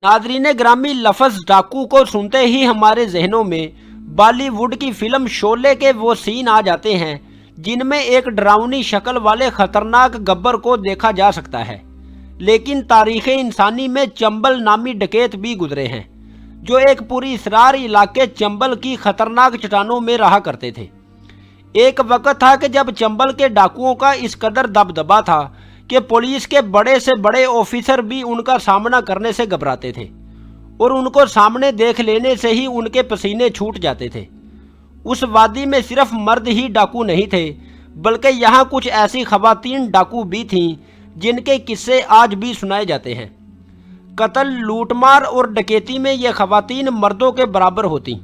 Nadreen ग्रामी, लफ्ज़ डाकू को सुनते ही हमारे जहनों में बॉलीवुड की फिल्म शोले के वो सीन आ जाते हैं जिनमें एक डरावनी शक्ल वाले खतरनाक गब्बर को देखा जा सकता है। लेकिन तारीख़ इंसानी में चंबल नामी डकैत भी गुजरे हैं जो एक पूरी इसरार इलाके चंबल की खतरनाक चट्टानों में रहा करते थे। एक वक्त था कि जब चंबल के डाकुओं का इस कदर दबदबा था कि पुलिस के बड़े से बड़े ऑफिसर भी उनका सामना करने से घबराते थे और उनको सामने देख लेने से ही उनके पसीने छूट जाते थे। उस वादी में सिर्फ मर्द ही डाकू नहीं थे, बल्कि यहाँ कुछ ऐसी खवातीन डाकू भी थीं जिनके किस्से आज भी सुनाए जाते हैं। कत्ल, लूटमार और डकैती में ये खवातीन मर्दों के बराबर होती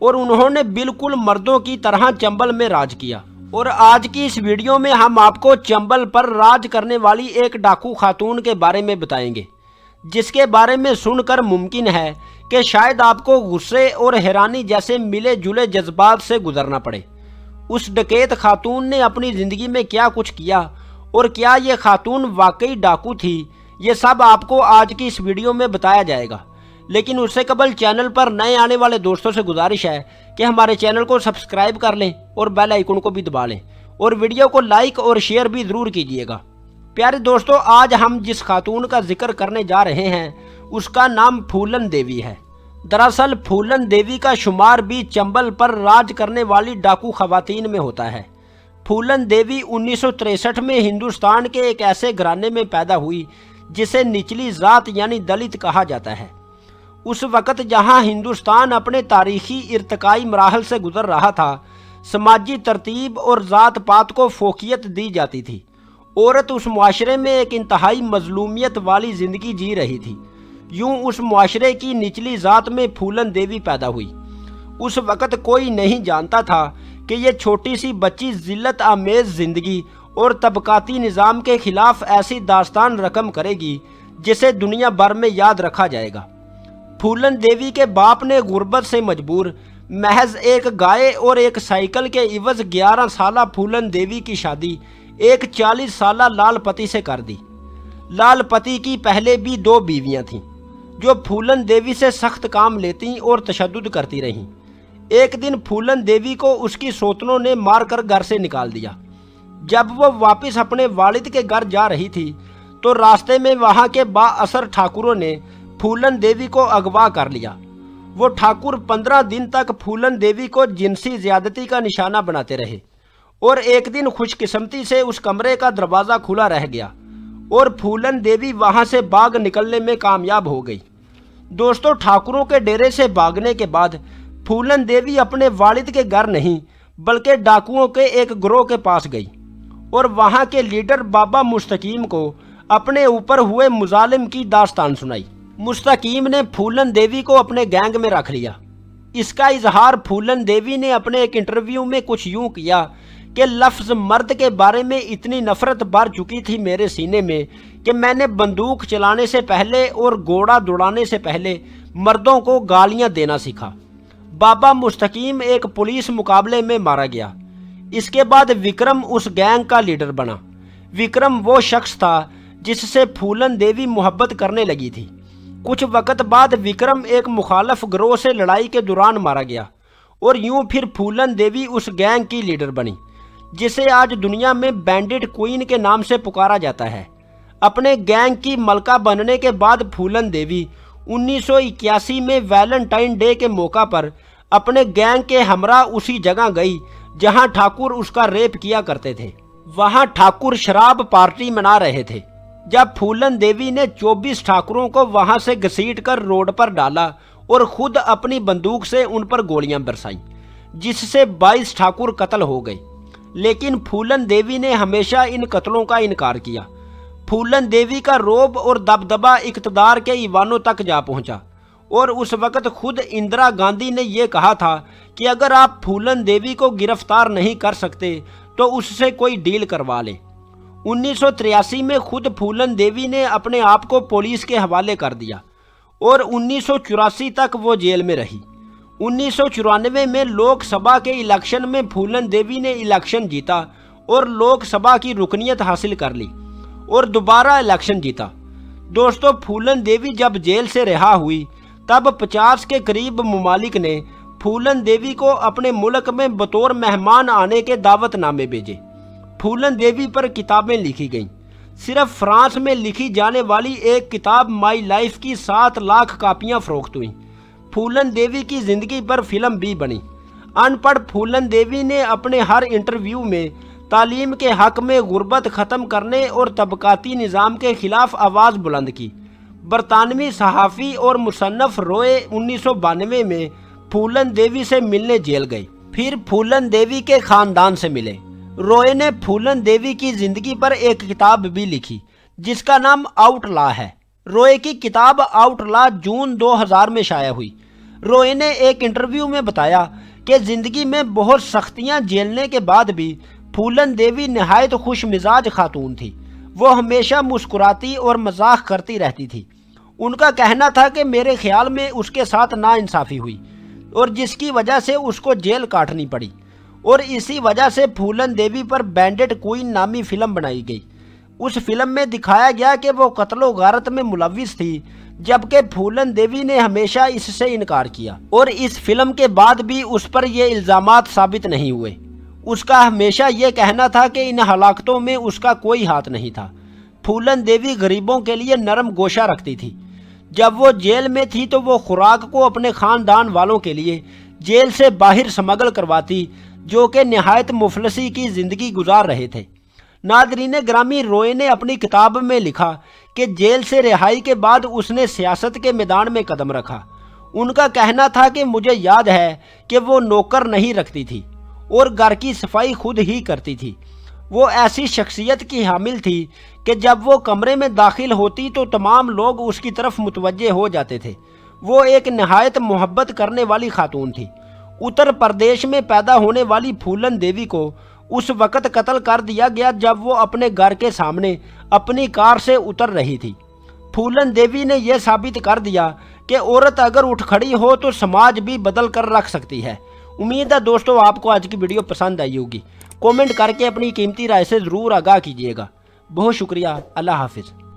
और उन्होंने बिल्कुल मर्दों की तरह चंबल में राज किया। और आज की इस वीडियो में हम आपको चंबल पर राज करने वाली एक डाकू खातून के बारे में बताएंगे, जिसके बारे में सुनकर मुमकिन है कि शायद आपको गुस्से और हैरानी जैसे मिले जुले जज्बात से गुजरना पड़े। उस डकैत खातून ने अपनी ज़िंदगी में क्या कुछ किया और क्या ये खातून वाकई डाकू थी, ये सब आपको आज की इस वीडियो में बताया जाएगा। लेकिन उससे कबल चैनल पर नए आने वाले दोस्तों से गुजारिश है कि हमारे चैनल को सब्सक्राइब कर लें और बेल आइकन को भी दबा लें और वीडियो को लाइक और शेयर भी ज़रूर कीजिएगा। प्यारे दोस्तों, आज हम जिस खातून का जिक्र करने जा रहे हैं उसका नाम फूलन देवी है। दरअसल फूलन देवी का शुमार भी चंबल पर राज करने वाली डाकू खवातीन में होता है। फूलन देवी 1963 में हिंदुस्तान के एक ऐसे घराने में पैदा हुई जिसे निचली ज़ात यानी दलित कहा जाता है। उस वक़्त जहां हिंदुस्तान अपने तारीखी इर्तकाई मराहल से गुजर रहा था, समाजी तरतीब और ज़ात पात को फोकियत दी जाती थी। औरत उस मुआशरे में एक इंतहाई मजलूमियत वाली ज़िंदगी जी रही थी। यूं उस मुआशरे की निचली ज़ात में फूलन देवी पैदा हुई। उस वक़्त कोई नहीं जानता था कि ये छोटी सी बच्ची ज़िल्लत आमेज़ ज़िंदगी और तबकाती निज़ाम के ख़िलाफ़ ऐसी दास्तान रकम करेगी जिसे दुनिया भर में याद रखा जाएगा। फूलन देवी के बाप ने गुर्बत से मजबूर महज एक गाय और एक साइकिल के इवज 11 साला फूलन देवी की शादी एक 40 साला लाल पति से कर दी। लाल पति की पहले भी 2 बीवियां थीं जो फूलन देवी से सख्त काम लेती और तशद्दुद करती रहीं। एक दिन फूलन देवी को उसकी सौतनों ने मारकर घर से निकाल दिया। जब वो वापस अपने वालिद के घर जा रही थी तो रास्ते में वहाँ के बाअसर ठाकुरों ने फूलन देवी को अगवा कर लिया। वो ठाकुर 15 दिन तक फूलन देवी को जिनसी ज्यादती का निशाना बनाते रहे और एक दिन खुशकिस्मती से उस कमरे का दरवाज़ा खुला रह गया और फूलन देवी वहां से भाग निकलने में कामयाब हो गई। दोस्तों, ठाकुरों के डेरे से भागने के बाद फूलन देवी अपने वालिद के घर नहीं बल्कि डाकुओं के एक गिरोह के पास गई और वहां के लीडर बाबा मुस्तकीम को अपने ऊपर हुए मुजालिम की दास्तान सुनाई। मुस्तकीम ने फूलन देवी को अपने गैंग में रख लिया। इसका इजहार फूलन देवी ने अपने एक इंटरव्यू में कुछ यूं किया कि लफ्ज़ मर्द के बारे में इतनी नफरत भर चुकी थी मेरे सीने में कि मैंने बंदूक चलाने से पहले और घोड़ा दौड़ाने से पहले मर्दों को गालियां देना सीखा। बाबा मुस्तकीम एक पुलिस मुकाबले में मारा गया। इसके बाद विक्रम उस गैंग का लीडर बना। विक्रम वो शख्स था जिससे फूलन देवी मोहब्बत करने लगी थी। कुछ वक़्त बाद विक्रम एक मुखालफ गिरोह से लड़ाई के दौरान मारा गया और यूं फिर फूलन देवी उस गैंग की लीडर बनी जिसे आज दुनिया में बैंडिट क्वीन के नाम से पुकारा जाता है। अपने गैंग की मलका बनने के बाद फूलन देवी 1981 में वैलेंटाइन डे के मौका पर अपने गैंग के हमरा उसी जगह गई जहां ठाकुर उसका रेप किया करते थे। वहां ठाकुर शराब पार्टी मना रहे थे जब फूलन देवी ने 24 ठाकुरों को वहां से घसीटकर रोड पर डाला और खुद अपनी बंदूक से उन पर गोलियां बरसाईं, जिससे 22 ठाकुर कत्ल हो गए। लेकिन फूलन देवी ने हमेशा इन कत्लों का इनकार किया। फूलन देवी का रोब और दबदबा इक़्तिदार के ईवानों तक जा पहुंचा और उस वक़्त खुद इंदिरा गांधी ने यह कहा था कि अगर आप फूलन देवी को गिरफ्तार नहीं कर सकते तो उससे कोई डील करवा लें। 1983 में खुद फूलन देवी ने अपने आप को पुलिस के हवाले कर दिया और 1984 तक वो जेल में रही। 1994 में लोकसभा के इलेक्शन में फूलन देवी ने इलेक्शन जीता और लोकसभा की रुकनियत हासिल कर ली और दोबारा इलेक्शन जीता। दोस्तों, फूलन देवी जब जेल से रिहा हुई तब 50 के करीब ममालिक ने फूलन देवी को अपने मुल्क में बतौर मेहमान आने के दावतनामे भेजे। फूलन देवी पर किताबें लिखी गईं। सिर्फ फ्रांस में लिखी जाने वाली एक किताब माई लाइफ की 7 लाख कापियां फरोख्त हुईं। फूलन देवी की ज़िंदगी पर फिल्म भी बनी। अनपढ़ फूलन देवी ने अपने हर इंटरव्यू में तालीम के हक में गुर्बत ख़त्म करने और तबकाती निज़ाम के ख़िलाफ़ आवाज़ बुलंद की। बरतानवी सहाफ़ी और मुसन्नफ़ रोए 1992 में फूलन देवी से मिलने जेल गए, फिर फूलन देवी के ख़ानदान से मिले। रोए ने फूलन देवी की ज़िंदगी पर एक किताब भी लिखी जिसका नाम आउटला है। रोए की किताब आउटला जून 2000 में शाया हुई। रोए ने एक इंटरव्यू में बताया कि ज़िंदगी में बहुत सख्तियां झेलने के बाद भी फूलन देवी नहायत खुश मिजाज खातून थी। वो हमेशा मुस्कुराती और मजाक करती रहती थी। उनका कहना था कि मेरे ख्याल में उसके साथ नाइंसाफ़ी हुई और जिसकी वजह से उसको जेल काटनी पड़ी, और इसी वजह से फूलन देवी पर बैंडेड क्वीन नामी फ़िल्म बनाई गई। उस फिल्म में दिखाया गया कि वो कत्लो गारत में मुलविस थी, जबकि फूलन देवी ने हमेशा इससे इनकार किया और इस फिल्म के बाद भी उस पर ये इल्ज़ामात साबित नहीं हुए। उसका हमेशा ये कहना था कि इन हलाकतों में उसका कोई हाथ नहीं था। फूलन देवी गरीबों के लिए नरम गोशा रखती थी। जब वो जेल में थी तो वो खुराक को अपने ख़ानदान वालों के लिए जेल से बाहर स्मगल करवाती, जो कि नहायत मुफलसी की ज़िंदगी गुजार रहे थे। नादरीन ग्रामी, रोए ने अपनी किताब में लिखा कि जेल से रिहाई के बाद उसने सियासत के मैदान में कदम रखा। उनका कहना था कि मुझे याद है कि वो नौकर नहीं रखती थी और घर की सफाई खुद ही करती थी। वो ऐसी शख्सियत की हामिल थी कि जब वो कमरे में दाखिल होती तो तमाम लोग उसकी तरफ मुतवज्जे हो जाते थे। वो एक नहायत मोहब्बत करने वाली खातून थी। उत्तर प्रदेश में पैदा होने वाली फूलन देवी को उस वक़्त कत्ल कर दिया गया जब वो अपने घर के सामने अपनी कार से उतर रही थी। फूलन देवी ने यह साबित कर दिया कि औरत अगर उठ खड़ी हो तो समाज भी बदल कर रख सकती है। उम्मीद है दोस्तों आपको आज की वीडियो पसंद आई होगी। कमेंट करके अपनी कीमती राय से ज़रूर आगाह कीजिएगा। बहुत शुक्रिया। अल्लाह हाफिज़।